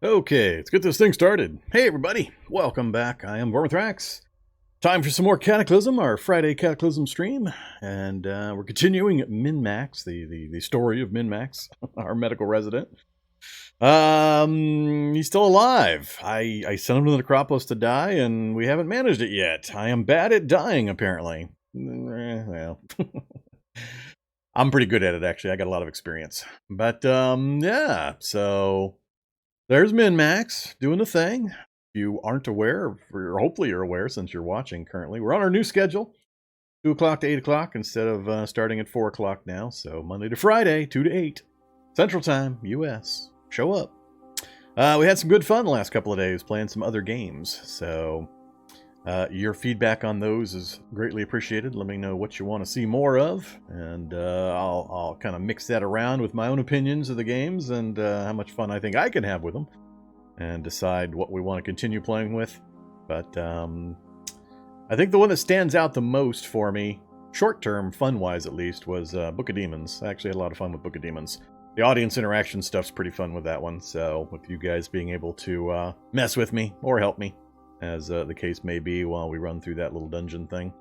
Okay, let's get this thing started. Hey everybody, welcome back. I am Vormithrax. Time for some more Cataclysm, our Friday Cataclysm stream. And we're continuing MinMax, the story of MinMax, our medical resident. He's still alive. I sent him to the Necropolis to die, and we haven't managed it yet. I am bad at dying, apparently. Well, I'm pretty good at it, actually. I got a lot of experience. But, yeah, so there's MinMax doing the thing. If you aren't aware, or hopefully you're aware since you're watching currently, we're on our new schedule, 2 o'clock to 8 o'clock instead of starting at 4 o'clock now. So Monday to Friday, 2 to 8, Central Time, US. Show up. We had some good fun the last couple of days playing some other games. So your feedback on those is greatly appreciated. Let me know what you want to see more of, and I'll kind of mix that around with my own opinions of the games and how much fun I think I can have with them, and decide what we want to continue playing with. But I think the one that stands out the most for me, short-term, fun-wise at least, was Book of Demons. I actually had a lot of fun with Book of Demons. The audience interaction stuff's pretty fun with that one, so with you guys being able to mess with me or help me, as the case may be, while we run through that little dungeon thing.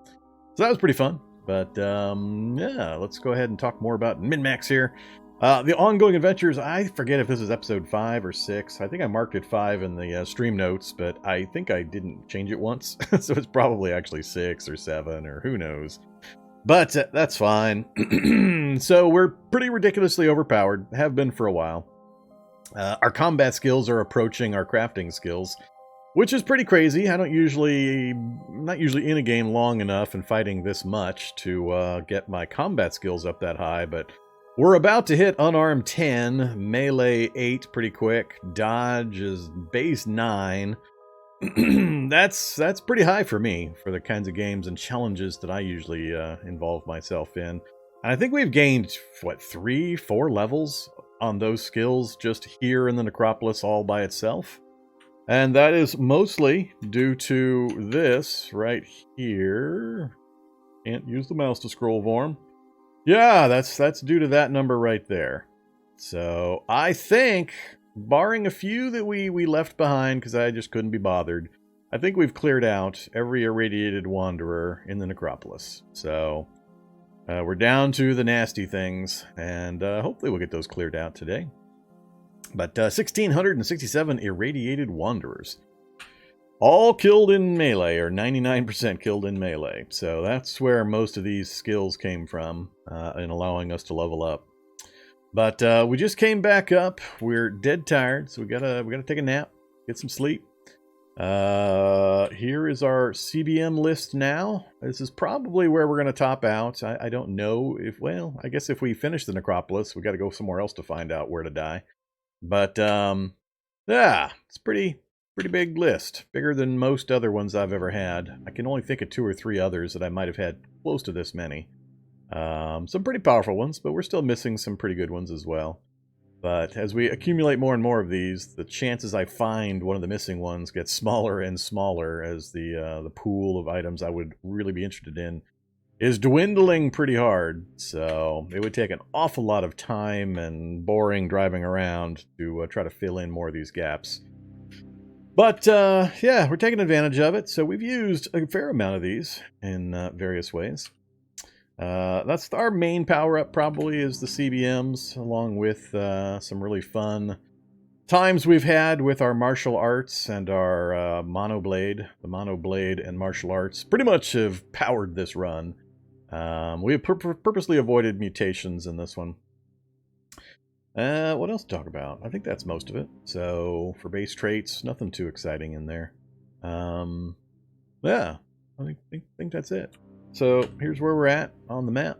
So that was pretty fun. But yeah, let's go ahead and talk more about MinMax here. The ongoing adventures, I forget if this is episode 5 or 6. I think I marked it 5 in the stream notes, but I think I didn't change it once. So it's probably actually 6 or 7 or who knows. But that's fine. So we're pretty ridiculously overpowered, have been for a while. Our combat skills are approaching our crafting skills, which is pretty crazy. I'm not usually in a game long enough and fighting this much to get my combat skills up that high, but we're about to hit unarmed 10, melee 8 pretty quick, dodge is base 9. That's pretty high for me for the kinds of games and challenges that I usually involve myself in. And I think we've gained, what, 3-4 levels on those skills just here in the Necropolis all by itself. And that is mostly due to this right here. Can't use the mouse to scroll, Vorm. Yeah, that's due to that number right there. So I think, barring a few that we left behind because I just couldn't be bothered, I think we've cleared out every irradiated wanderer in the Necropolis. So we're down to the nasty things, and hopefully we'll get those cleared out today. But 1,667 irradiated wanderers. All killed in melee, or 99% killed in melee. So that's where most of these skills came from in allowing us to level up. But we just came back up. We're dead tired, so we gotta take a nap, get some sleep. Here is our CBM list now. This is probably where we're gonna top out. I don't know if, well, I guess if we finish the Necropolis, we gotta go somewhere else to find out where to die. But yeah, it's pretty big list, bigger than most other ones I've ever had. I can only think of 2 or 3 others that I might have had close to this many. Some pretty powerful ones, but we're still missing some pretty good ones as well. But as we accumulate more and more of these, the chances I find one of the missing ones gets smaller and smaller as the pool of items I would really be interested in is dwindling pretty hard. So it would take an awful lot of time and boring driving around to try to fill in more of these gaps. But yeah, we're taking advantage of it. So we've used a fair amount of these in various ways. That's our main power-up, probably, is the CBMs, along with some really fun times we've had with our martial arts and our monoblade. The monoblade and martial arts pretty much have powered this run. We have purposely avoided mutations in this one. What else to talk about? I think that's most of it. So, for base traits, nothing too exciting in there. Yeah, I think that's it. So, here's where we're at on the map.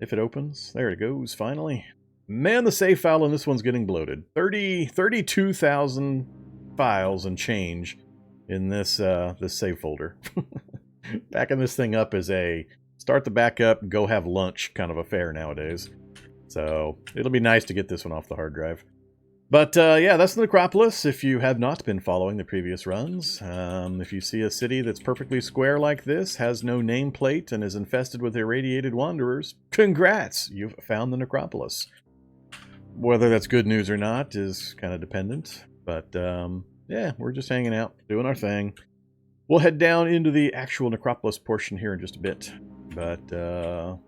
If it opens, there it goes, finally. Man, the save file on this one's getting bloated. 32,000 files and change in this this save folder. Backing this thing up is a start the backup, go have lunch kind of affair nowadays. So it'll be nice to get this one off the hard drive. But yeah, that's the Necropolis. If you have not been following the previous runs, if you see a city that's perfectly square like this, has no nameplate, and is infested with irradiated wanderers, congrats! You've found the Necropolis. Whether that's good news or not is kind of dependent. But yeah, we're just hanging out, doing our thing. We'll head down into the actual Necropolis portion here in just a bit. But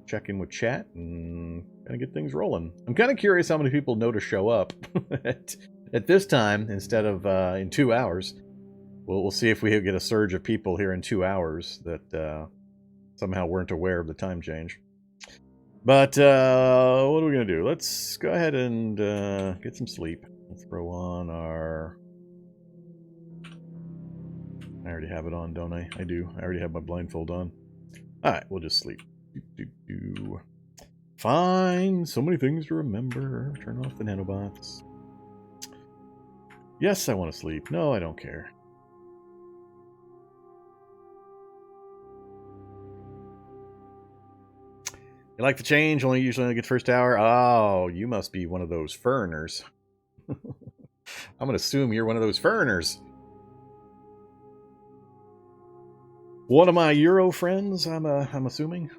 check in with chat and kind of get things rolling. I'm kind of curious how many people know to show up at this time instead of in 2 hours. We'll see if we get a surge of people here in 2 hours that somehow weren't aware of the time change. But what are we going to do? Let's go ahead and get some sleep. Let's throw on our... I already have it on, don't I? I do. I already have my blindfold on. Alright, we'll just sleep. Fine. So many things to remember. Turn off the nanobots. Yes, I want to sleep. No, I don't care. You like the change? Usually only get first hour? Oh, you must be one of those foreigners. I'm going to assume you're one of those foreigners. One of my Euro friends, I'm assuming.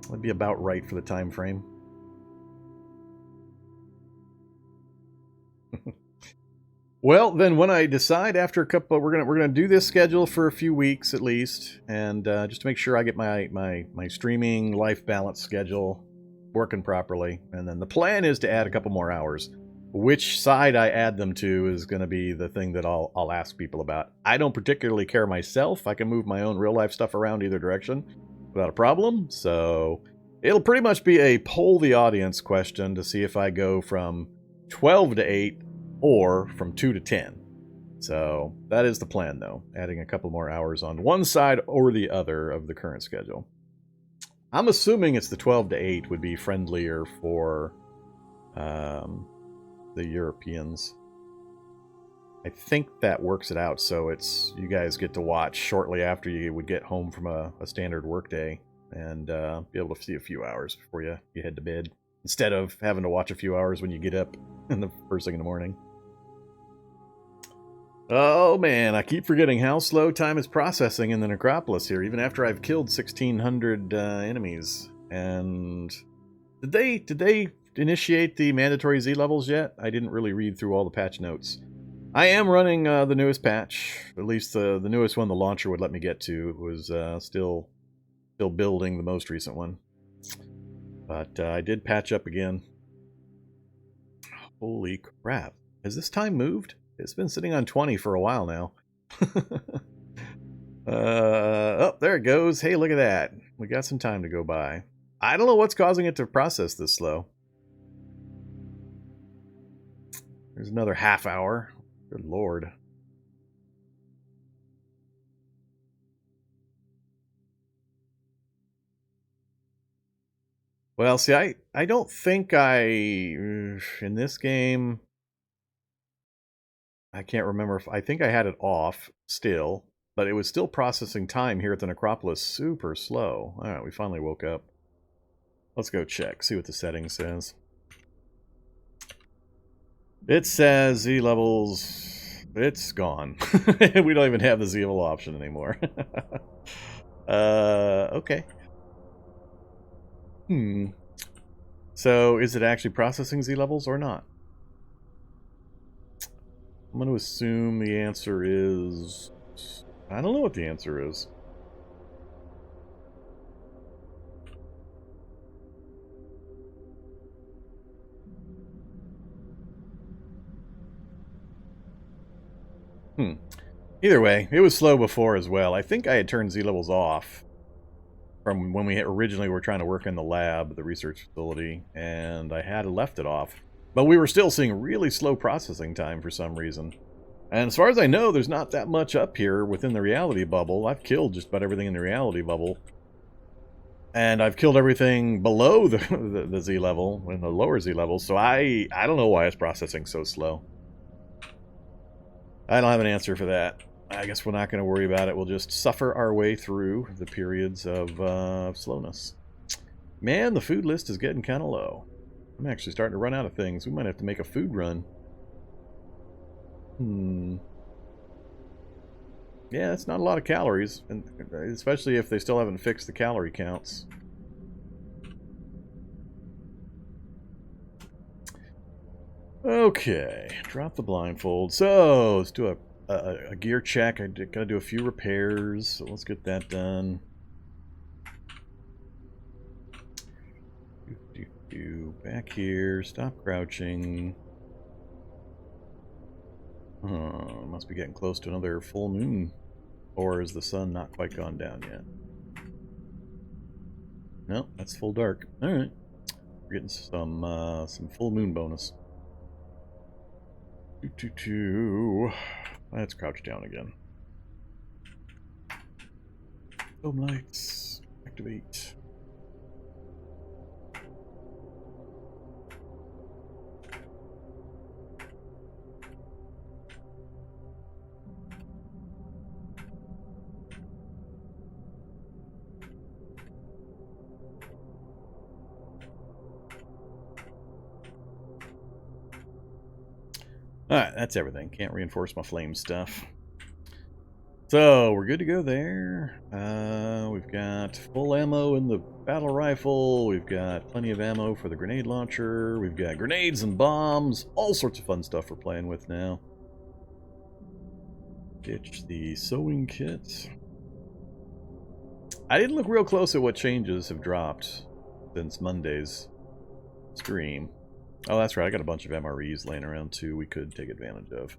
That'd be about right for the time frame. Well, then when I decide after a couple, we're gonna do this schedule for a few weeks at least, and just to make sure I get my streaming life balance schedule working properly. And then the plan is to add a couple more hours. Which side I add them to is going to be the thing that I'll ask people about. I don't particularly care myself. I can move my own real life stuff around either direction without a problem. So it'll pretty much be a poll the audience question to see if I go from 12 to 8 or from 2 to 10. So that is the plan, though. Adding a couple more hours on one side or the other of the current schedule. I'm assuming it's the 12 to 8 would be friendlier for the Europeans. I think that works it out, so it's you guys get to watch shortly after you would get home from a standard workday and be able to see a few hours before you head to bed, instead of having to watch a few hours when you get up in the first thing in the morning. Oh man, I keep forgetting how slow time is processing in the Necropolis here, even after I've killed 1,600 enemies. And did they initiate the mandatory Z levels yet? I didn't really read through all the patch notes. I am running the newest patch, at least the newest one the launcher would let me get to. It was still building the most recent one. But I did patch up again. Holy crap. Has this time moved? It's been sitting on 20 for a while now. Oh, there it goes. Hey, look at that. We got some time to go by. I don't know what's causing it to process this slow. There's another half hour. Good lord. Well, see, I don't think in this game, I can't remember if, I think I had it off still, but it was still processing time here at the Necropolis super slow. All right, we finally woke up. Let's go check, see what the setting says. It says Z levels, it's gone. We don't even have the Z level option anymore. Okay. So is it actually processing Z levels or not? I'm going to assume the answer is... I don't know what the answer is. Either way, it was slow before as well. I think I had turned Z levels off from when we originally were trying to work in the lab, the research facility, and I had left it off. But we were still seeing really slow processing time for some reason. And as far as I know, there's not that much up here within the reality bubble. I've killed just about everything in the reality bubble. And I've killed everything below the Z level, in the lower Z level, so I don't know why it's processing so slow. I don't have an answer for that. I guess we're not going to worry about it. We'll just suffer our way through the periods of slowness. Man, the food list is getting kind of low. I'm actually starting to run out of things. We might have to make a food run. Yeah, it's not a lot of calories, and especially if they still haven't fixed the calorie counts. Okay, drop the blindfold. So let's do a gear check. I gotta do a few repairs, so let's get that done. Back here, stop crouching. Must be getting close to another full moon. Or is the sun not quite gone down yet? No, that's full dark. Alright. We're getting some full moon bonus. Let's crouch down again. Dome lights. Activate. Alright, that's everything. Can't reinforce my flame stuff. So, we're good to go there. We've got full ammo in the battle rifle. We've got plenty of ammo for the grenade launcher. We've got grenades and bombs. All sorts of fun stuff we're playing with now. Ditch the sewing kit. I didn't look real close at what changes have dropped since Monday's stream. Oh, that's right. I got a bunch of MREs laying around, too, we could take advantage of.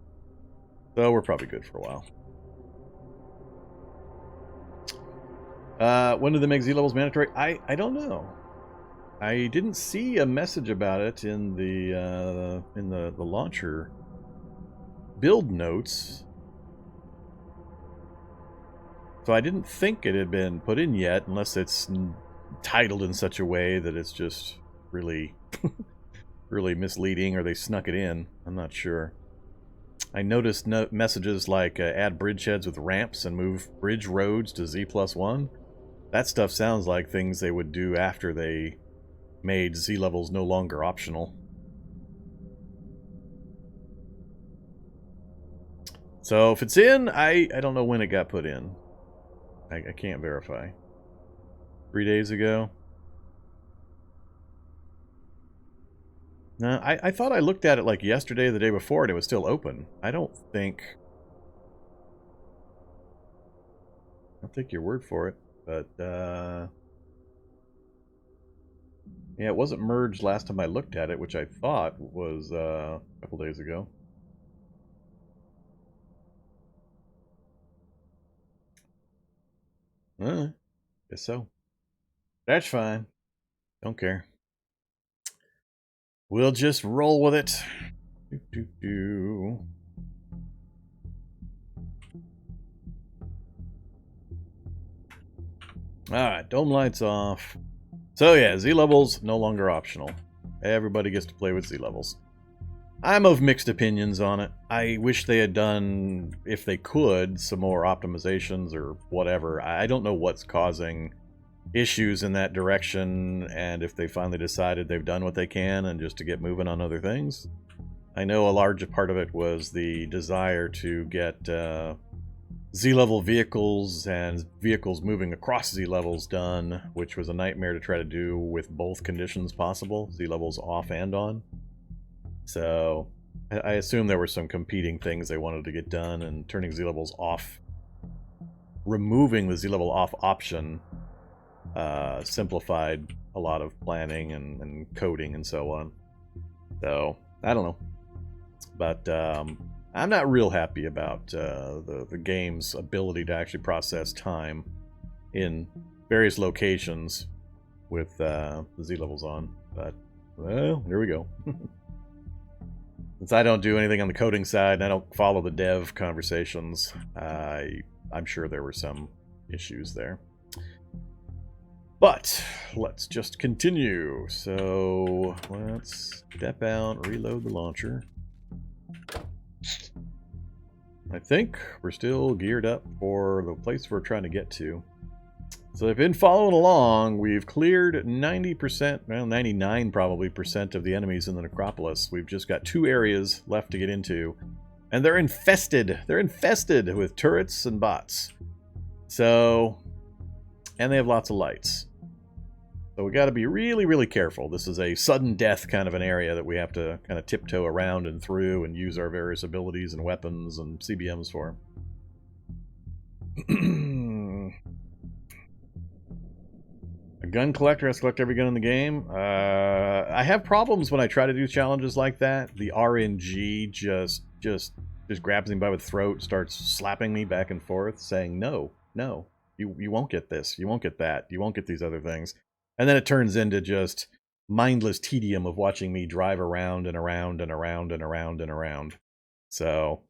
So we're probably good for a while. When do they make Z-levels mandatory? I don't know. I didn't see a message about it in the launcher build notes. So I didn't think it had been put in yet, unless it's titled in such a way that it's just really... really misleading, or they snuck it in. I'm not sure. I noticed messages like add bridgeheads with ramps and move bridge roads to Z+1. That stuff sounds like things they would do after they made Z-levels no longer optional. So if it's in, I don't know when it got put in. I can't verify. 3 days ago? No, I thought I looked at it like yesterday or the day before and it was still open. I don't think... I'll take your word for it, but, yeah, it wasn't merged last time I looked at it, which I thought was, a couple days ago. Guess so. That's fine. Don't care. We'll just roll with it. Alright, dome lights off. So yeah, Z-levels no longer optional. Everybody gets to play with Z-levels. I'm of mixed opinions on it. I wish they had done, if they could, some more optimizations or whatever. I don't know what's causing issues in that direction, and if they finally decided they've done what they can and just to get moving on other things. I know a large part of it was the desire to get Z-level vehicles and vehicles moving across Z-levels done, which was a nightmare to try to do with both conditions possible, Z-levels off and on. So I assume there were some competing things they wanted to get done, and turning Z-levels off, removing the Z-level off option simplified a lot of planning and coding and so on. So, I don't know. But I'm not real happy about the game's ability to actually process time in various locations with the Z-levels on. But, well, here we go. Since I don't do anything on the coding side and I don't follow the dev conversations, I'm sure there were some issues there. But let's just continue. So let's step out, reload the launcher. I think we're still geared up for the place we're trying to get to. So I've been following along. We've cleared 90%, well 99 probably % of the enemies in the necropolis. We've just got 2 areas left to get into. And they're infested. They're infested with turrets and bots. So, and they have lots of lights. So we got to be really, really careful. This is a sudden death kind of an area that we have to kind of tiptoe around and through and use our various abilities and weapons and CBMs for. A gun collector has to collect every gun in the game. I have problems when I try to do challenges like that. The RNG just grabs me by the throat, starts slapping me back and forth, saying, no, you won't get this, you won't get that, you won't get these other things. And then it turns into just mindless tedium of watching me drive around and around and around and around and around. So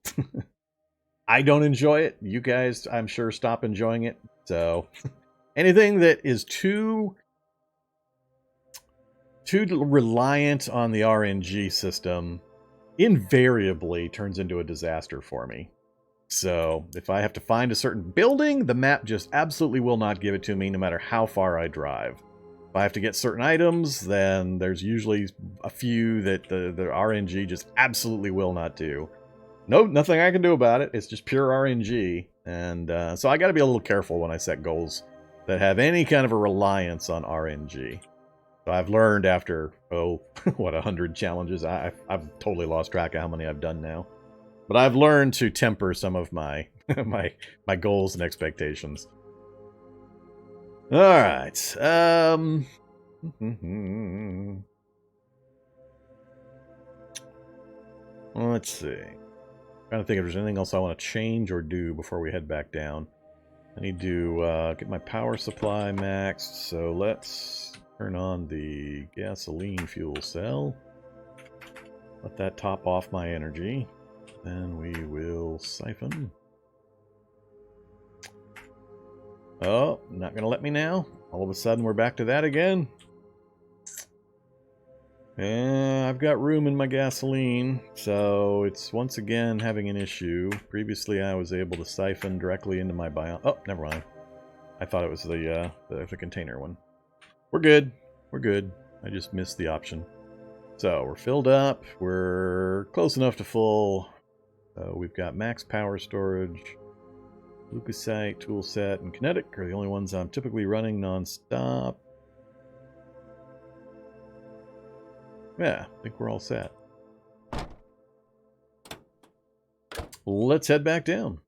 I don't enjoy it. You guys, I'm sure, stop enjoying it. So anything that is too reliant on the RNG system invariably turns into a disaster for me. So if I have to find a certain building, the map just absolutely will not give it to me no matter how far I drive. If I have to get certain items, then there's usually a few that the RNG just absolutely will not do. No, nothing I can do about it. It's just pure RNG. And so I got to be a little careful when I set goals that have any kind of a reliance on RNG. So I've learned after, 100 challenges. I've totally lost track of how many I've done now. But I've learned to temper some of my my goals and expectations. All right. Let's see. I'm trying to think if there's anything else I want to change or do before we head back down. I need to get my power supply maxed, so let's turn on the gasoline fuel cell. Let that top off my energy. Then we will siphon. Oh, not going to let me now. All of a sudden we're back to that again. I've got room in my gasoline, so it's once again having an issue. Previously I was able to siphon directly into my biome. Oh, never mind. I thought it was the container one. We're good. We're good. I just missed the option. So we're filled up. We're close enough to full. We've got max power storage. Leukocyte, Toolset, and Kinetic are the only ones I'm typically running non-stop. Yeah, I think we're all set. Let's head back down.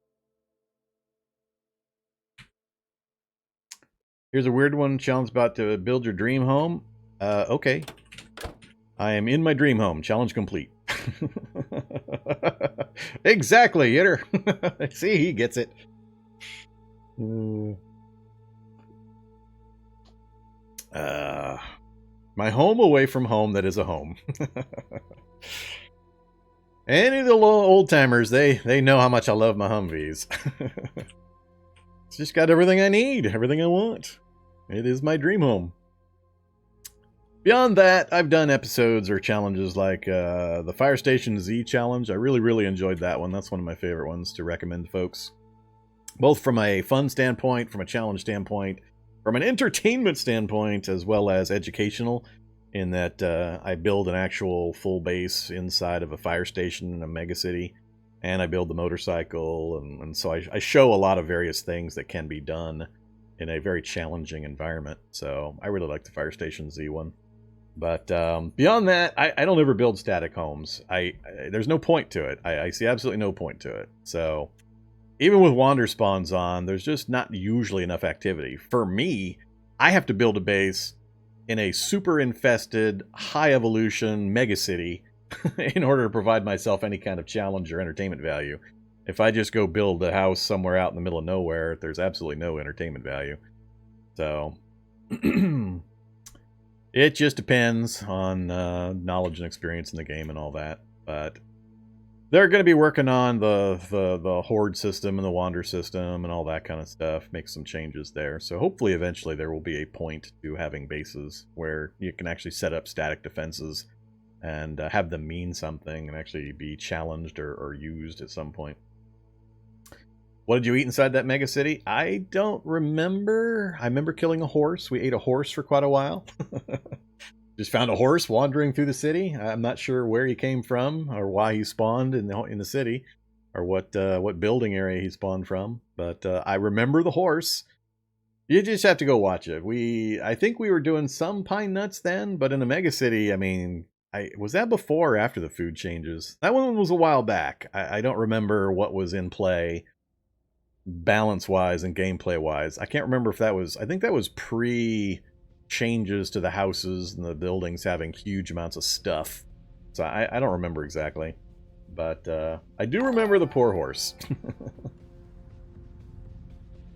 Here's a weird one. Challenge about to build your dream home. Okay. I am in my dream home. Challenge complete. Exactly, Yitter. See, he gets it. My home away from home that is a home. Any of the old timers, they know how much I love my Humvees. It's just got everything I need, everything I want. It is my dream home. Beyond that, I've done episodes or challenges like the Fire Station Z challenge. I really enjoyed that one. That's one of my favorite ones to recommend to folks. Both from a fun standpoint, from a challenge standpoint, from an entertainment standpoint, as well as educational, in that I build an actual full base inside of a fire station in a megacity, and I build the motorcycle, and so I show a lot of various things that can be done in a very challenging environment. So I really like the Fire Station Z one. But beyond that, I don't ever build static homes. There's no point to it. I see absolutely no point to it. So even with wander spawns on, there's just not usually enough activity. For me, I have to build a base in a super infested, high evolution megacity in order to provide myself any kind of challenge or entertainment value. If I just go build a house somewhere out in the middle of nowhere, there's absolutely no entertainment value. So it just depends on knowledge and experience in the game and all that. But they're going to be working on the horde system and the wander system and all that kind of stuff. Make some changes there. So hopefully eventually there will be a point to having bases where you can actually set up static defenses and have them mean something and actually be challenged or used at some point. What did you eat inside that mega city? I don't remember. I remember killing a horse. We ate a horse for quite a while. Just found a horse wandering through the city. I'm not sure where he came from or why he spawned in the city, or what building area he spawned from. But I remember the horse, You just have to go watch it. I think we were doing some pine nuts then, but in the mega city, I mean, was that before or after the food changes? That one was a while back. I don't remember what was in play balance-wise and gameplay-wise. I can't remember if that was... I think that was pre-changes to the houses and the buildings having huge amounts of stuff. So I don't remember exactly. But I do remember the poor horse.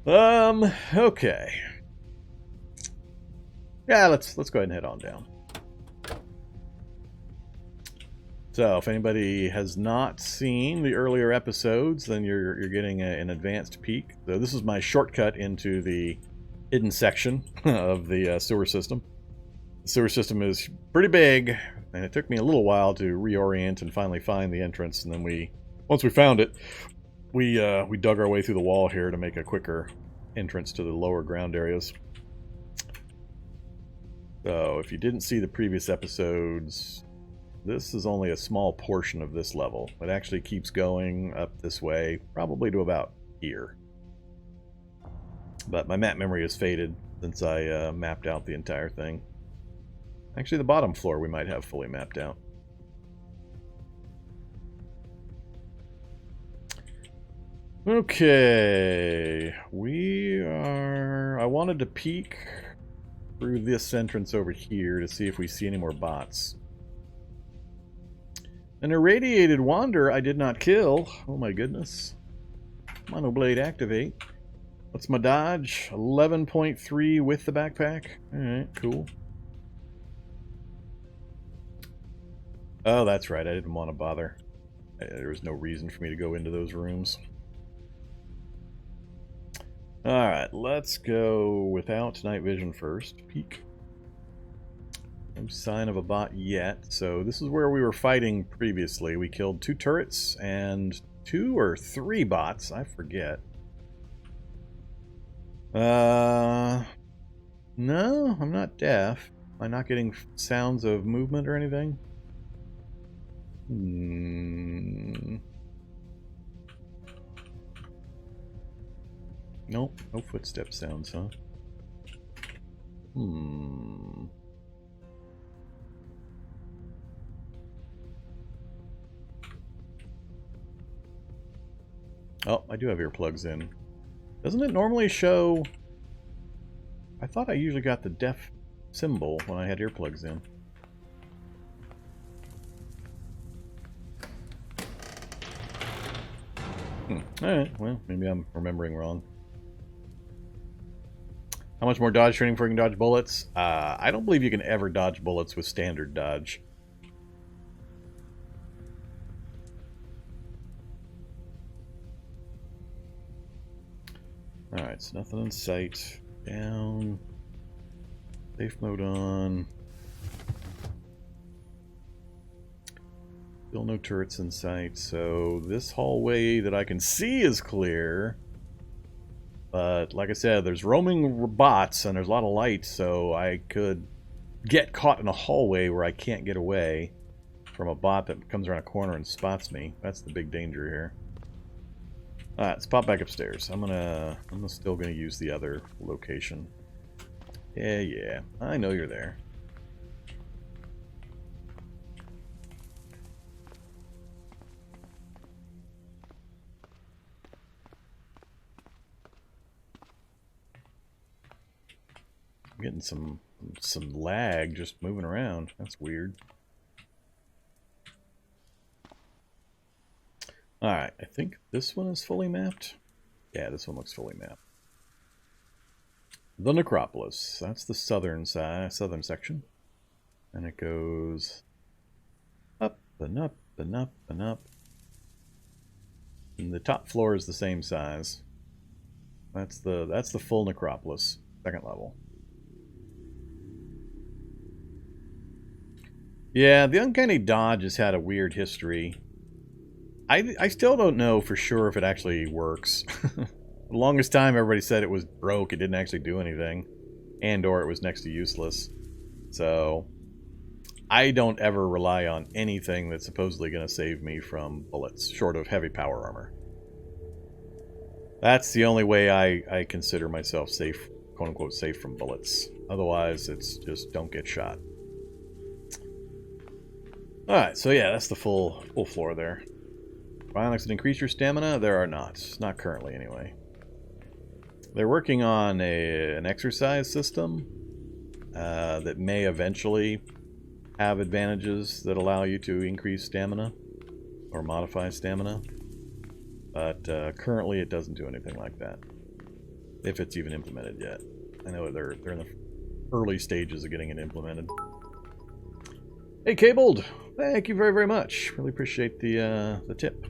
Okay. Yeah, let's go ahead and head on down. So, if anybody has not seen the earlier episodes, then you're getting an advanced peek. So this is my shortcut into the hidden section of the sewer system. The sewer system is pretty big, and it took me a little while to reorient and finally find the entrance. And then once we found it, we dug our way through the wall here to make a quicker entrance to the lower ground areas. So, if you didn't see the previous episodes, this is only a small portion of this level. It actually keeps going up this way, probably to about here. But my map memory has faded since I mapped out the entire thing. Actually, the bottom floor we might have fully mapped out. Okay, I wanted to peek through this entrance over here to see if we see any more bots. An irradiated wander I did not kill. Oh my goodness. Monoblade activate. What's my dodge? 11.3 with the backpack. Alright, cool. Oh, that's right. I didn't want to bother. There was no reason for me to go into those rooms. Alright, let's go without night vision first. Peek. No sign of a bot yet. So this is where we were fighting previously. We killed 2 turrets and 2 or 3 bots. I forget. No, I'm not deaf. Am I not getting sounds of movement or anything? Nope, no footstep sounds, huh? Oh, I do have earplugs in. Doesn't it normally show... I thought I usually got the deaf symbol when I had earplugs in. Alright, well, maybe I'm remembering wrong. How much more dodge training before you can dodge bullets? I don't believe you can ever dodge bullets with standard dodge. Alright, so nothing in sight. Down. Safe mode on. Still no turrets in sight, so this hallway that I can see is clear. But, like I said, there's roaming bots and there's a lot of light, so I could get caught in a hallway where I can't get away from a bot that comes around a corner and spots me. That's the big danger here. Alright, let's pop back upstairs. I'm still gonna use the other location. Yeah, I know you're there. I'm getting some lag just moving around. That's weird. Alright, I think this one is fully mapped. Yeah, this one looks fully mapped. The Necropolis. That's the southern section. And it goes up and up and up and up. And the top floor is the same size. That's the full Necropolis, second level. Yeah, the Uncanny Dodge has had a weird history. I still don't know for sure if it actually works. The longest time everybody said it was broke, it didn't actually do anything. And or it was next to useless. So, I don't ever rely on anything that's supposedly going to save me from bullets, short of heavy power armor. That's the only way I consider myself safe quote-unquote safe from bullets. Otherwise, it's just don't get shot. Alright, so yeah, that's the full floor there. Bionics that increase your stamina? There are not. Not currently, anyway. They're working on an exercise system that may eventually have advantages that allow you to increase stamina or modify stamina. But currently it doesn't do anything like that. If it's even implemented yet. I know they're in the early stages of getting it implemented. Hey, Cabled! Thank you very, very much. Really appreciate the tip.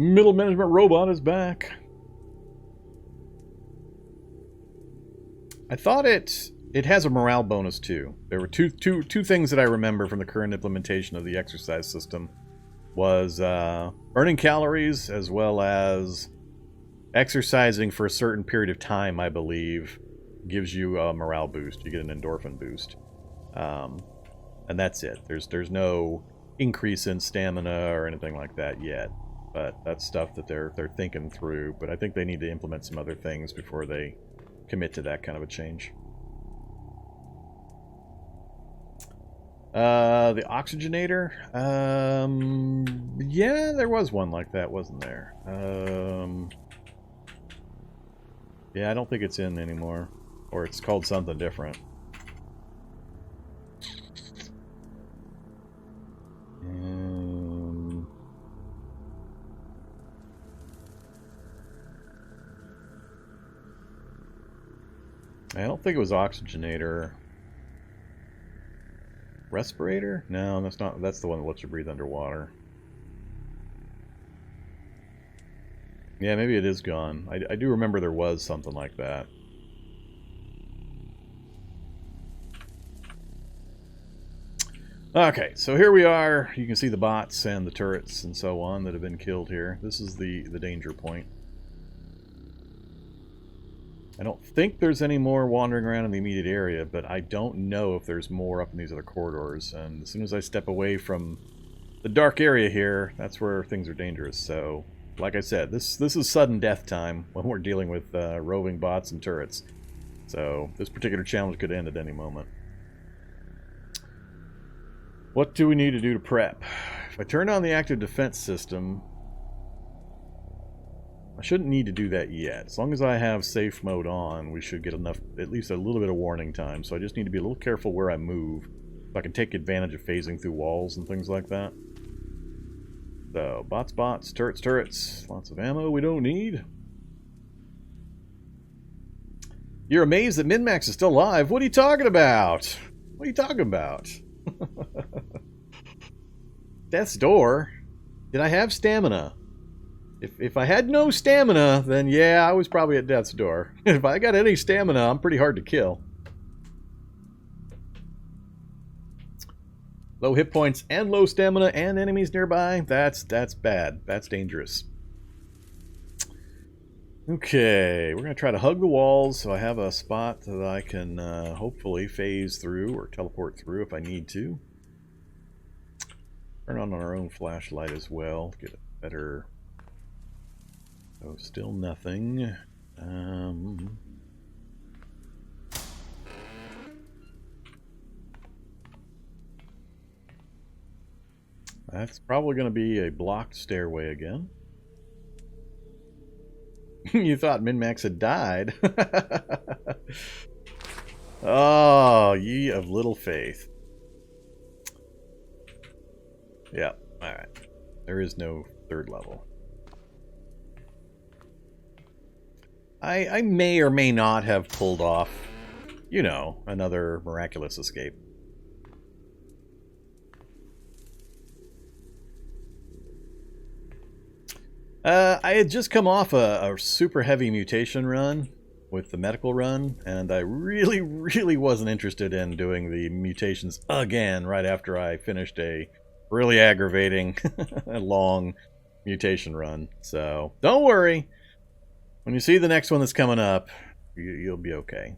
Middle management robot is back. I thought it has a morale bonus too. There were two things that I remember from the current implementation of the exercise system was burning calories as well as exercising for a certain period of time, I believe, gives you a morale boost. You get an endorphin boost. And that's it. There's no increase in stamina or anything like that yet. But that's stuff that they're thinking through. But I think they need to implement some other things before they commit to that kind of a change. The oxygenator? Yeah, there was one like that, wasn't there? Yeah, I don't think it's in anymore. Or it's called something different. I don't think it was oxygenator. Respirator? No, that's not. That's the one that lets you breathe underwater. Yeah, maybe it is gone. I do remember there was something like that. Okay, so here we are. You can see the bots and the turrets and so on that have been killed here. This is the danger point. I don't think there's any more wandering around in the immediate area, but I don't know if there's more up in these other corridors. And as soon as I step away from the dark area here, that's where things are dangerous. So, like I said, this is sudden death time when we're dealing with roving bots and turrets. So this particular challenge could end at any moment. What do we need to do to prep? If I turn on the active defense system, I shouldn't need to do that yet. As long as I have safe mode on, we should get enough, at least a little bit of warning time. So I just need to be a little careful where I move, so I can take advantage of phasing through walls and things like that. So, bots, turrets, lots of ammo we don't need. You're amazed that MinMax is still alive? What are you talking about? What are you talking about? Death's Door? Did I have stamina? If I had no stamina, then yeah, I was probably at Death's Door. If I got any stamina, I'm pretty hard to kill. Low hit points and low stamina and enemies nearby, that's bad. That's dangerous. Okay, we're going to try to hug the walls so I have a spot that I can hopefully phase through or teleport through if I need to. Turn on our own flashlight as well to get a better... Oh, still nothing. That's probably going to be a blocked stairway again. You thought MinMax had died. Oh, ye of little faith. Yeah, alright. There is no third level. I may or may not have pulled off, you know, another miraculous escape. I had just come off a super heavy mutation run with the medical run, and I really wasn't interested in doing the mutations again right after I finished a really aggravating a long mutation run. So don't worry. When you see the next one that's coming up, you'll be okay.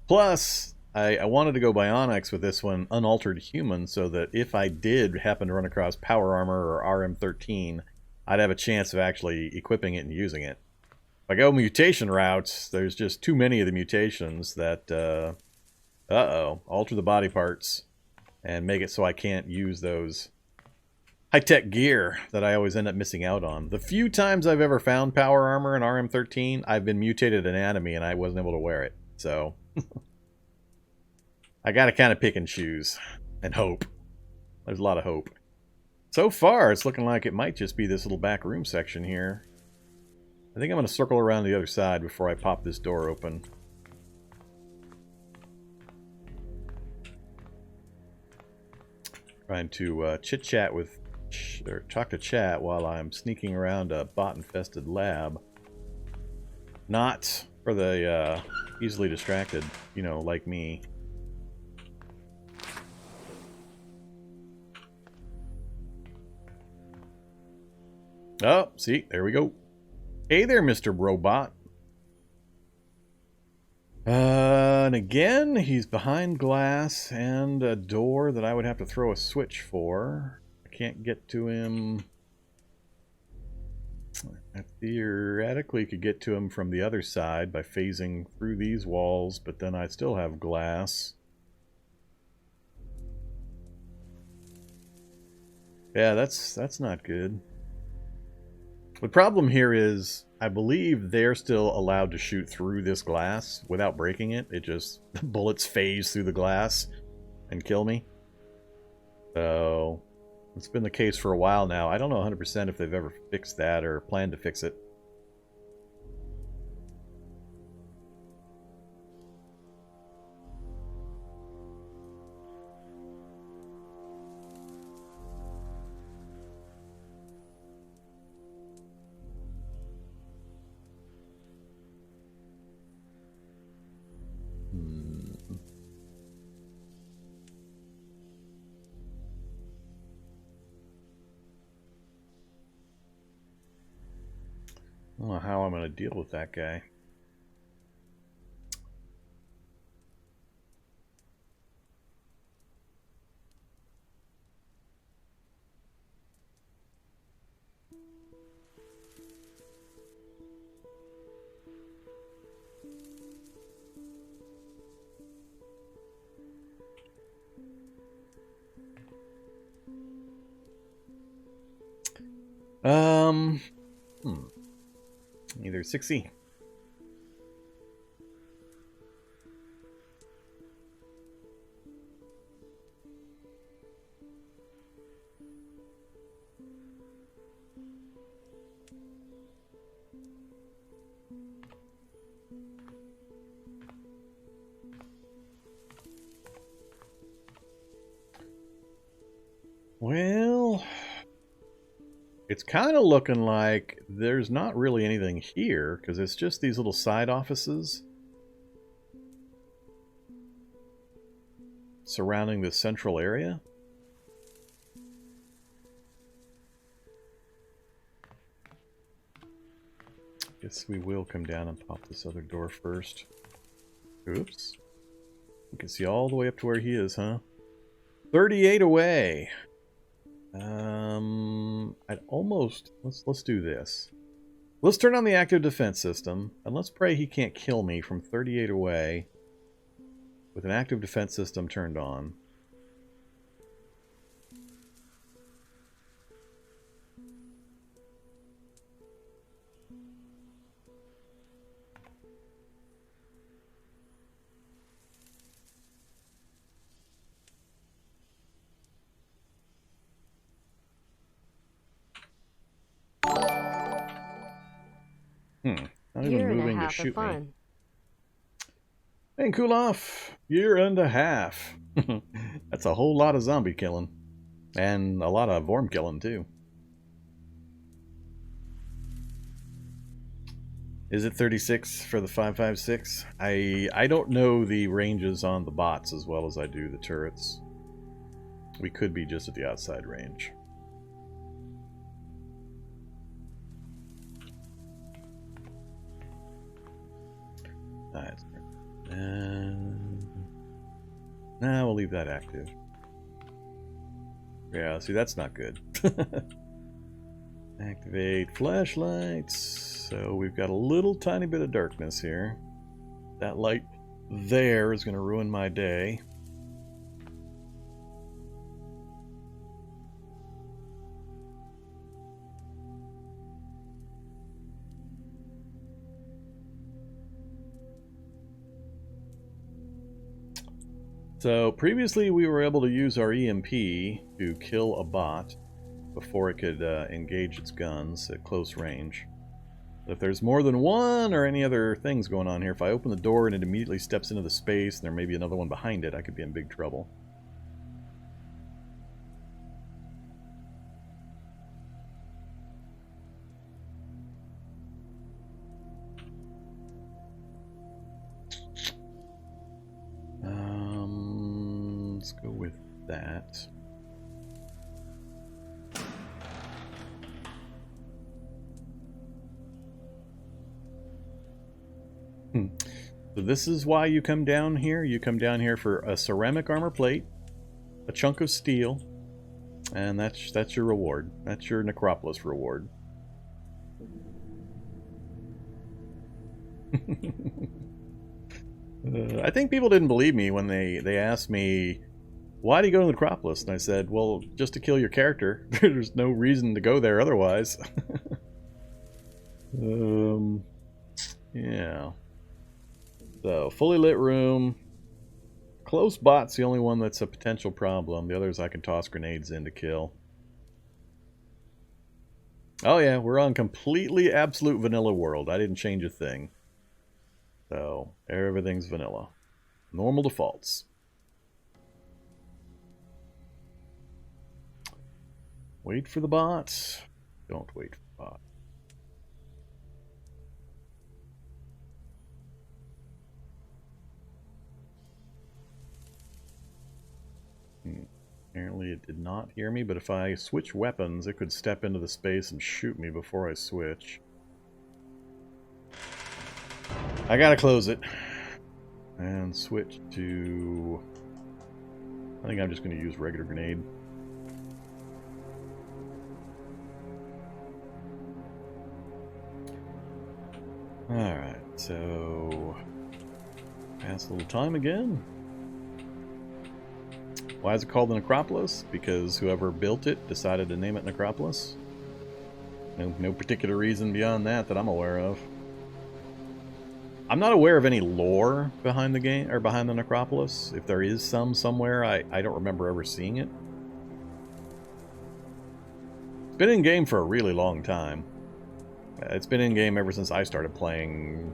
Plus, I wanted to go Bionics with this one, unaltered human, so that if I did happen to run across Power Armor or RM13, I'd have a chance of actually equipping it and using it. If I go mutation routes, there's just too many of the mutations that, alter the body parts and make it so I can't use those high-tech gear that I always end up missing out on. The few times I've ever found Power Armor in RM13, I've been mutated anatomy and I wasn't able to wear it. So I gotta kind of pick and choose and hope. There's a lot of hope. So far, it's looking like it might just be this little back room section here. I think I'm going to circle around the other side before I pop this door open. Trying to chit-chat with, or talk to chat while I'm sneaking around a bot-infested lab. Not for the easily distracted, you know, like me. Oh, see, there we go. Hey there, Mr. Robot. And again, he's behind glass and a door that I would have to throw a switch for. I can't get to him. I theoretically could get to him from the other side by phasing through these walls, but then I still have glass. Yeah, that's not good. The problem here is, I believe they're still allowed to shoot through this glass without breaking it. It just, the bullets phase through the glass and kill me. So, it's been the case for a while now. I don't know 100% if they've ever fixed that or plan to fix it. I don't know how I'm going to deal with that guy. Either 60. Well, it's kind of looking like there's not really anything here, because it's just these little side offices surrounding the central area. Guess we will come down and pop this other door first. Oops. You can see all the way up to where he is, huh? 38 away. I'd almost, let's do this. Let's turn on the active defense system, and let's pray he can't kill me from 38 away with an active defense system turned on. Not even moving to shoot me. Hey, cool off. Year and a half. That's a whole lot of zombie killing. And a lot of Vorm killing, too. Is it 36 for the 5.56? I don't know the ranges on the bots as well as I do the turrets. We could be just at the outside range. Alright. And now we'll leave that active. Yeah, see, that's not good. Activate flashlights. So we've got a little tiny bit of darkness here. That light there is going to ruin my day. So previously we were able to use our EMP to kill a bot before it could engage its guns at close range. But if there's more than one or any other things going on here, if I open the door and it immediately steps into the space and there may be another one behind it, I could be in big trouble. Let's go with that. So this is why you come down here. You come down here for a ceramic armor plate, a chunk of steel, and that's your reward. That's your Necropolis reward. I think people didn't believe me when they asked me, why do you go to the Necropolis? And I said, well, just to kill your character. There's no reason to go there otherwise. Yeah. So, fully lit room. Close bot's the only one that's a potential problem. The others I can toss grenades in to kill. Oh yeah, we're on completely absolute vanilla world. I didn't change a thing. So, everything's vanilla. Normal defaults. Wait for the bot. Don't wait for the bot. Apparently it did not hear me, but if I switch weapons, it could step into the space and shoot me before I switch. I gotta close it. And switch to... I think I'm just going to use regular grenade. Alright, so... pass a little time again. Why is it called the Necropolis? Because whoever built it decided to name it Necropolis. No particular reason beyond that I'm aware of. I'm not aware of any lore behind the game, or behind the Necropolis. If there is some somewhere, I don't remember ever seeing it. It's been in game for a really long time. It's been in game ever since I started playing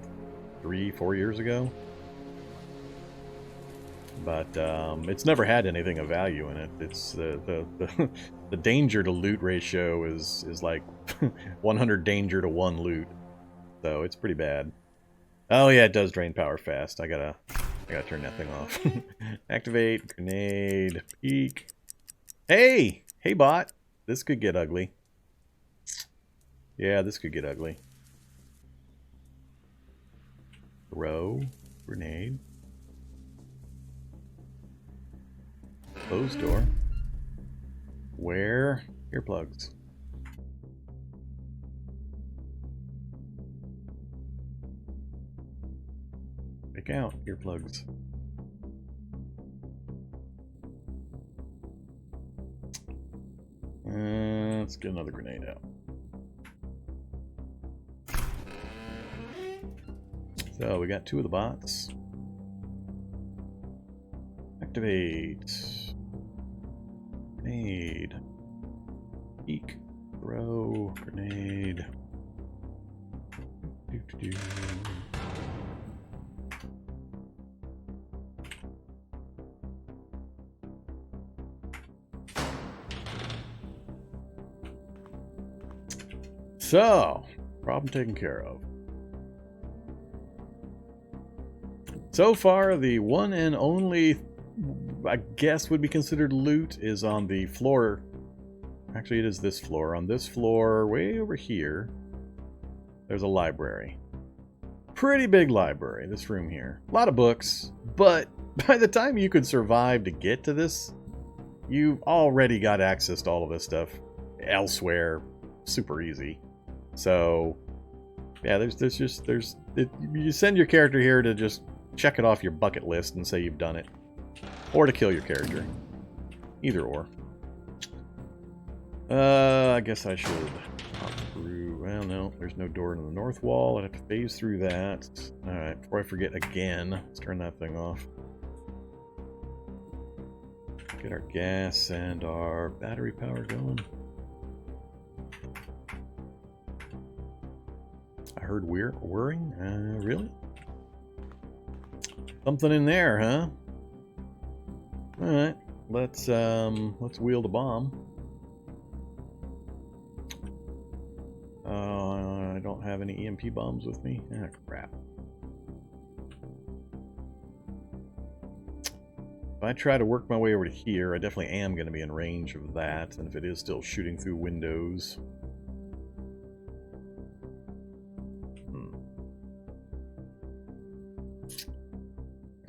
3-4 years ago. But it's never had anything of value in it. It's the danger to loot ratio is like 100 danger to 1 loot, so it's pretty bad. Oh yeah, it does drain power fast. I gotta turn that thing off. Activate grenade. Peek. Hey bot. This could get ugly. Yeah, this could get ugly. Throw grenade. Closed door. Wear earplugs. Pick out earplugs. Let's get another grenade out. So we got 2 of the bots. Activate. Grenade. Peek. Throw. Grenade. Doo-doo-doo. So, problem taken care of. So far, the one and only I guess would be considered loot is on the floor. Actually, it is this floor. On this floor, way over here, there's a library. Pretty big library, this room here. A lot of books, but by the time you could survive to get to this, you've already got access to all of this stuff elsewhere. Super easy. So, yeah, you send your character here to just check it off your bucket list and say you've done it. Or to kill your character. Either or. I guess I should hop through. Well, no, there's no door in the north wall. I'd have to phase through that. Alright, before I forget again, let's turn that thing off. Get our gas and our battery power going. I heard whirring? Really? Something in there, huh? Alright, let's wield a bomb. I don't have any EMP bombs with me. Ah, crap. If I try to work my way over to here, I definitely am going to be in range of that, and if it is still shooting through windows...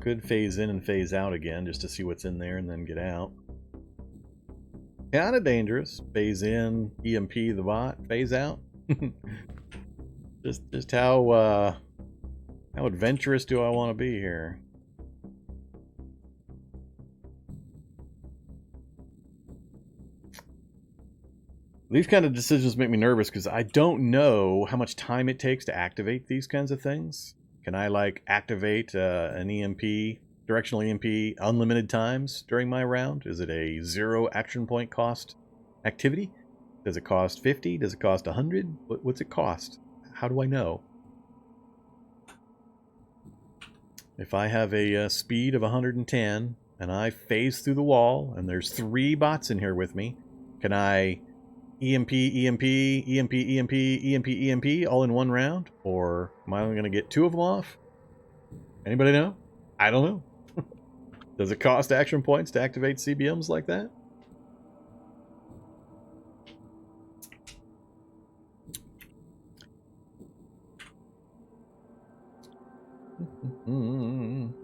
Could phase in and phase out again just to see what's in there and then get out. Kind of dangerous. Phase in, EMP the bot, phase out. just how adventurous do I want to be here? These kind of decisions make me nervous because I don't know how much time it takes to activate these kinds of things. Can I, like, activate an EMP, directional EMP, unlimited times during my round? Is it a 0 action point cost activity? Does it cost 50? Does it cost 100? What's it cost? How do I know? If I have a speed of 110 and I phase through the wall and there's 3 bots in here with me, can I EMP, EMP, EMP, EMP, EMP, EMP all in one round? Or am I only going to get 2 of them off? Anybody know? I don't know. Does it cost action points to activate CBMs like that? I'm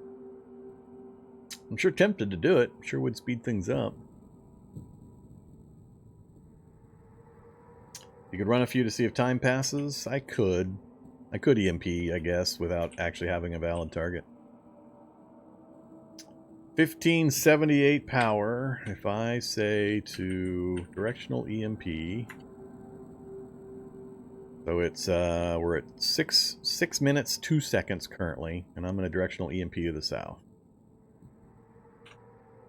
sure tempted to do it. I'm sure would speed things up. You could run a few to see if time passes. I could EMP, I guess, without actually having a valid target. 1578 power. If I say to directional EMP, so it's we're at 6 minutes 2 seconds currently, and I'm going to directional EMP to the south.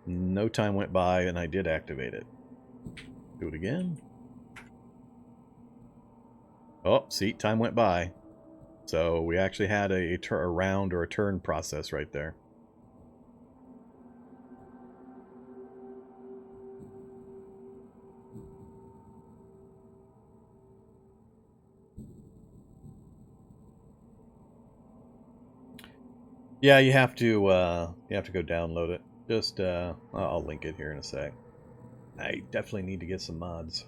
No time went by, and I did activate it. Do it again. Oh, see, time went by. So we actually had a round or a turn process right there. Yeah, you have to go download it. Just I'll link it here in a sec. I definitely need to get some mods.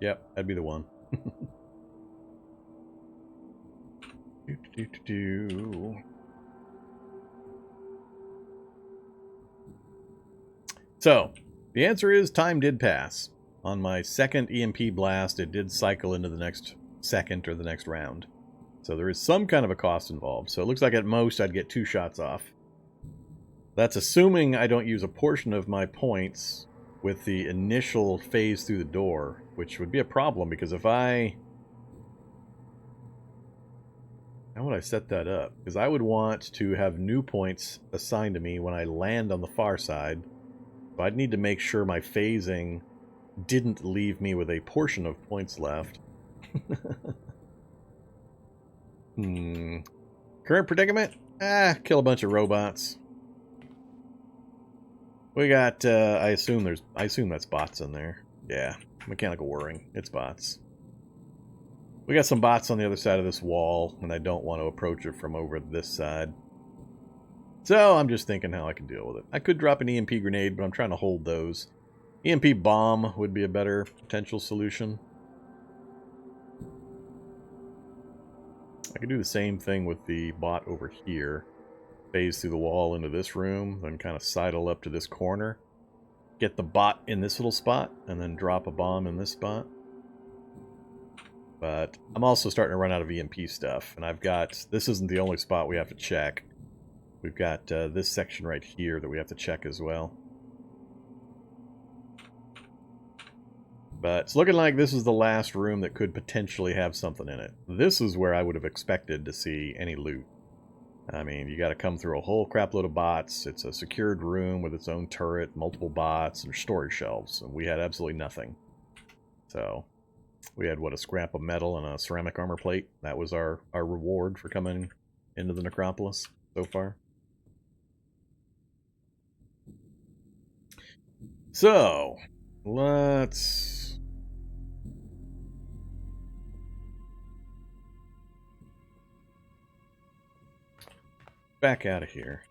Yep, that'd be the one. So, the answer is time did pass. On my second EMP blast, it did cycle into the next second or the next round. So there is some kind of a cost involved. So it looks like at most I'd get 2 shots off. That's assuming I don't use a portion of my points with the initial phase through the door, which would be a problem because if I... How would I set that up? Because I would want to have new points assigned to me when I land on the far side. So I'd need to make sure my phasing didn't leave me with a portion of points left. Current predicament? Kill a bunch of robots. We got, I assume that's bots in there. Yeah, mechanical whirring. It's bots. We got some bots on the other side of this wall, and I don't want to approach it from over this side. So I'm just thinking how I can deal with it. I could drop an EMP grenade, but I'm trying to hold those. EMP bomb would be a better potential solution. I could do the same thing with the bot over here. Phase through the wall into this room, then kind of sidle up to this corner. Get the bot in this little spot, and then drop a bomb in this spot. But I'm also starting to run out of EMP stuff, and I've got... This isn't the only spot we have to check. We've got this section right here that we have to check as well. But it's looking like this is the last room that could potentially have something in it. This is where I would have expected to see any loot. I mean, you got to come through a whole crap load of bots. It's a secured room with its own turret, multiple bots, and storage shelves. And we had absolutely nothing. So, we had, what, a scrap of metal and a ceramic armor plate. That was our reward for coming into the necropolis so far. So, let's... back out of here.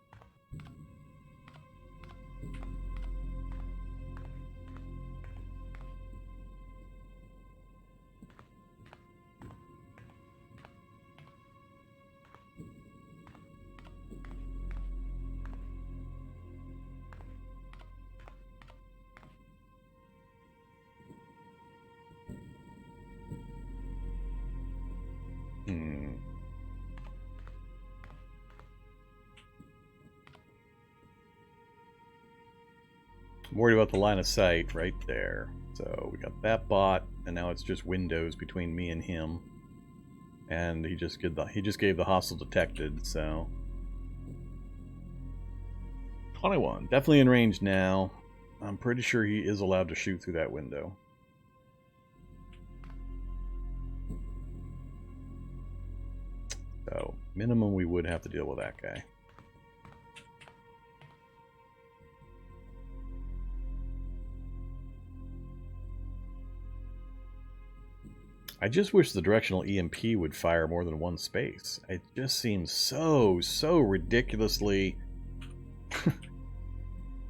I'm worried about the line of sight right there. So we got that bot, and now it's just windows between me and him. And he just gave the hostile detected, so 21. Definitely in range now. I'm pretty sure he is allowed to shoot through that window. So minimum we would have to deal with that guy. I just wish the directional EMP would fire more than one space. It just seems so ridiculously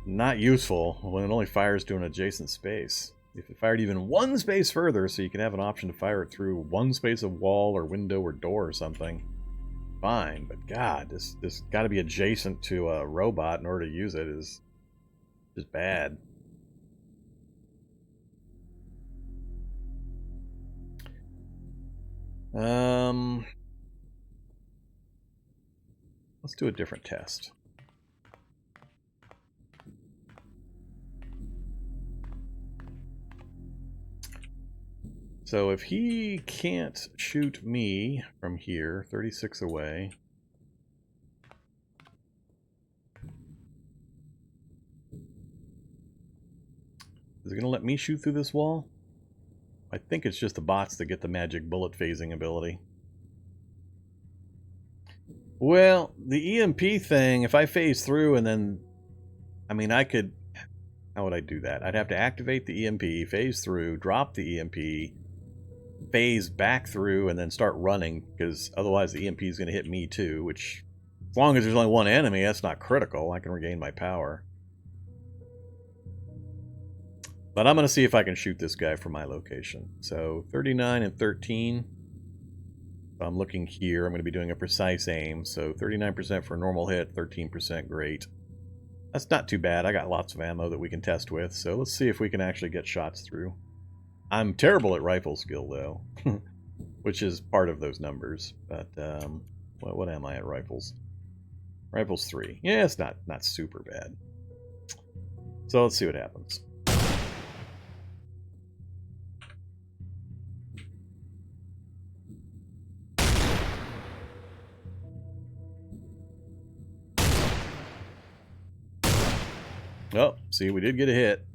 not useful when it only fires to an adjacent space. If it fired even one space further, so you can have an option to fire it through one space of wall or window or door or something, fine. But God, this got to be adjacent to a robot in order to use it is just bad. Let's do a different test. So if he can't shoot me from here, 36 away. Is it going to let me shoot through this wall? I think it's just the bots that get the magic bullet phasing ability. Well, the EMP thing, if I phase through and then... I mean, I could... How would I do that? I'd have to activate the EMP, phase through, drop the EMP, phase back through, and then start running, because otherwise the EMP is going to hit me too, which, as long as there's only one enemy, that's not critical. I can regain my power. But I'm going to see if I can shoot this guy from my location. So 39 and 13. If I'm looking here, I'm going to be doing a precise aim. So 39% for a normal hit, 13% great. That's not too bad. I got lots of ammo that we can test with. So let's see if we can actually get shots through. I'm terrible at rifle skill, though. Which is part of those numbers. But what am I at rifles? Rifles 3. Yeah, it's not super bad. So let's see what happens. Oh, see, we did get a hit.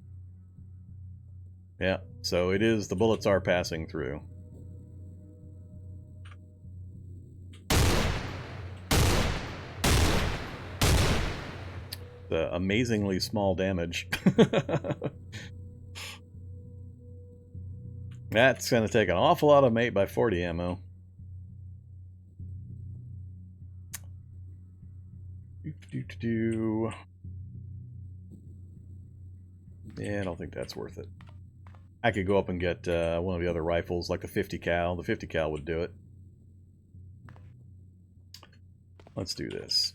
Yeah, so it is, the bullets are passing through. The amazingly small damage. That's going to take an awful lot of 8x40 ammo. Yeah, I don't think that's worth it. I could go up and get one of the other rifles, like the 50 cal. The 50 cal would do it. Let's do this.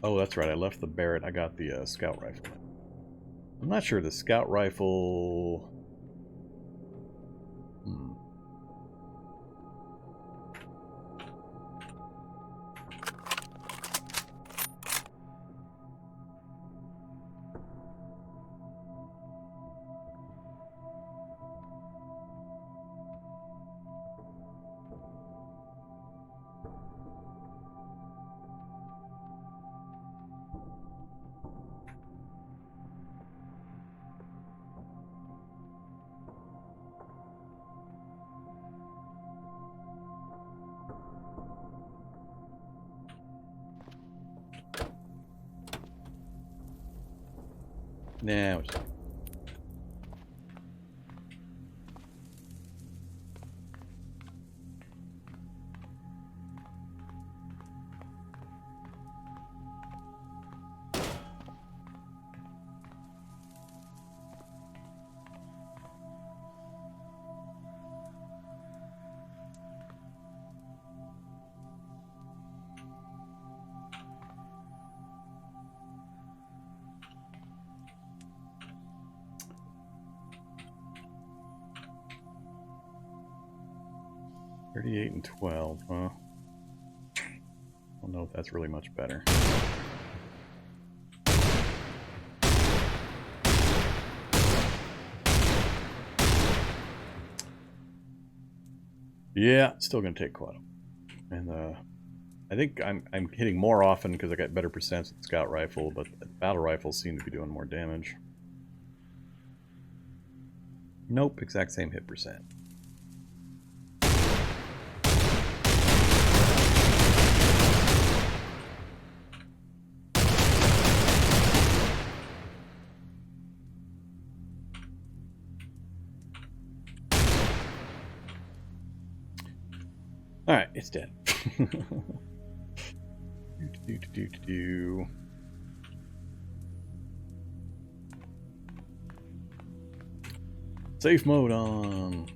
Oh, that's right. I left the Barrett. I got the scout rifle. I'm not sure the scout rifle... Nah, $38 and $12, huh? I don't know if that's really much better. Yeah, still gonna take quite a... And I think I'm hitting more often because I got better percents with the scout rifle, but the battle rifles seem to be doing more damage. Nope, exact same hit percent. Alright, it's dead. Safe mode on.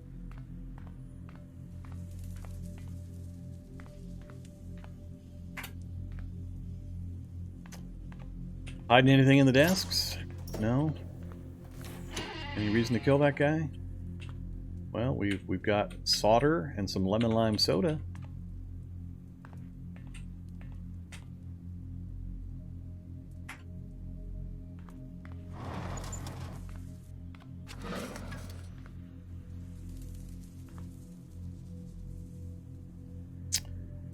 Hiding anything in the desks? No. Any reason to kill that guy? Well, we've got solder and some lemon lime soda.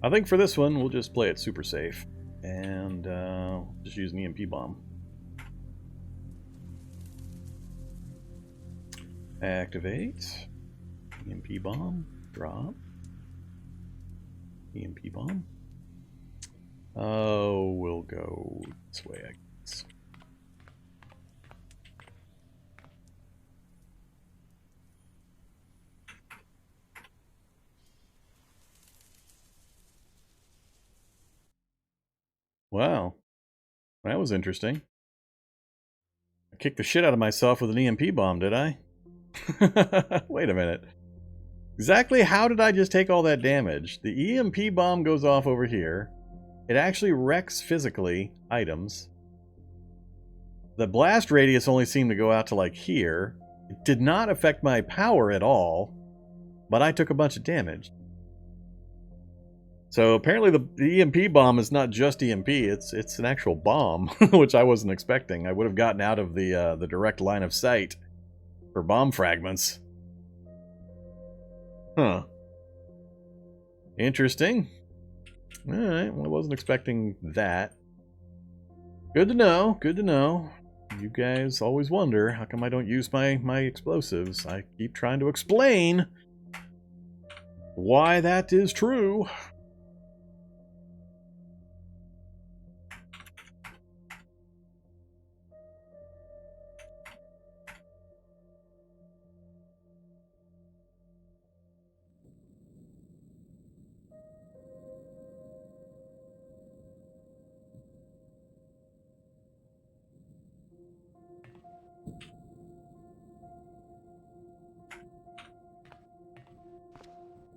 I think for this one, we'll just play it super safe and just use an EMP bomb. Activate. EMP bomb. Drop. EMP bomb. Oh, we'll go this way, I guess. Wow. That was interesting. I kicked the shit out of myself with an EMP bomb, did I? Wait a minute. Exactly how did I just take all that damage? The EMP bomb goes off over here. It actually wrecks physically items. The blast radius only seemed to go out to like here. It did not affect my power at all, but I took a bunch of damage. So apparently the EMP bomb is not just EMP, it's an actual bomb, which I wasn't expecting. I would have gotten out of the direct line of sight for bomb fragments. Huh. Interesting. Alright, well, I wasn't expecting that. Good to know, good to know. You guys always wonder, how come I don't use my explosives? I keep trying to explain why that is true.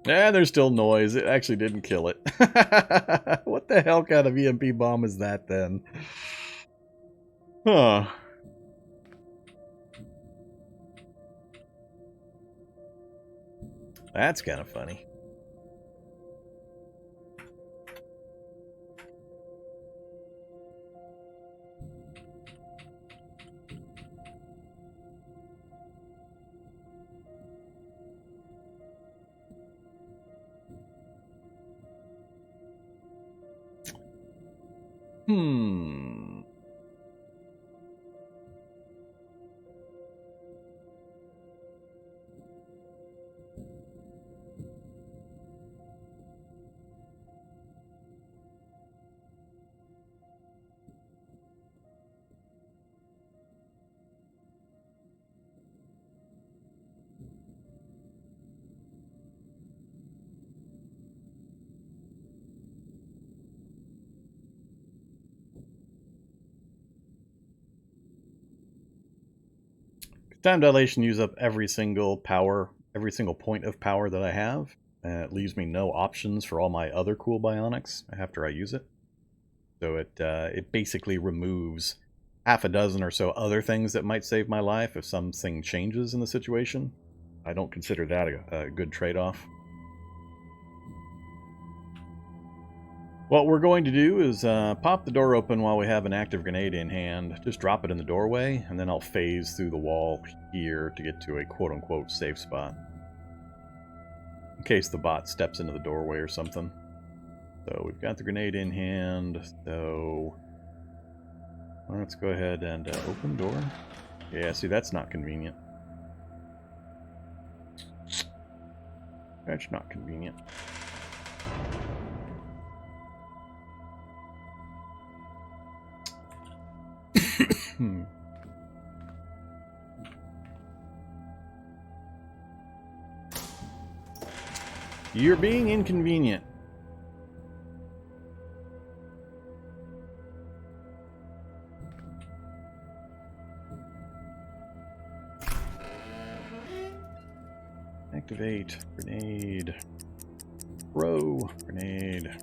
Yeah, there's still noise. It actually didn't kill it. What the hell kind of EMP bomb is that then? Huh. That's kind of funny. Hmm. Time dilation use up every single point of power that I have. It leaves me no options for all my other cool bionics after I use it. So it basically removes half a dozen or so other things that might save my life if something changes in the situation. I don't consider that a good trade-off. What we're going to do is pop the door open while we have an active grenade in hand. Just drop it in the doorway, and then I'll phase through the wall here to get to a quote-unquote safe spot. In case the bot steps into the doorway or something. So we've got the grenade in hand, so let's go ahead and open door. Yeah, see, that's not convenient. That's not convenient. You're being inconvenient. Activate grenade. Throw grenade.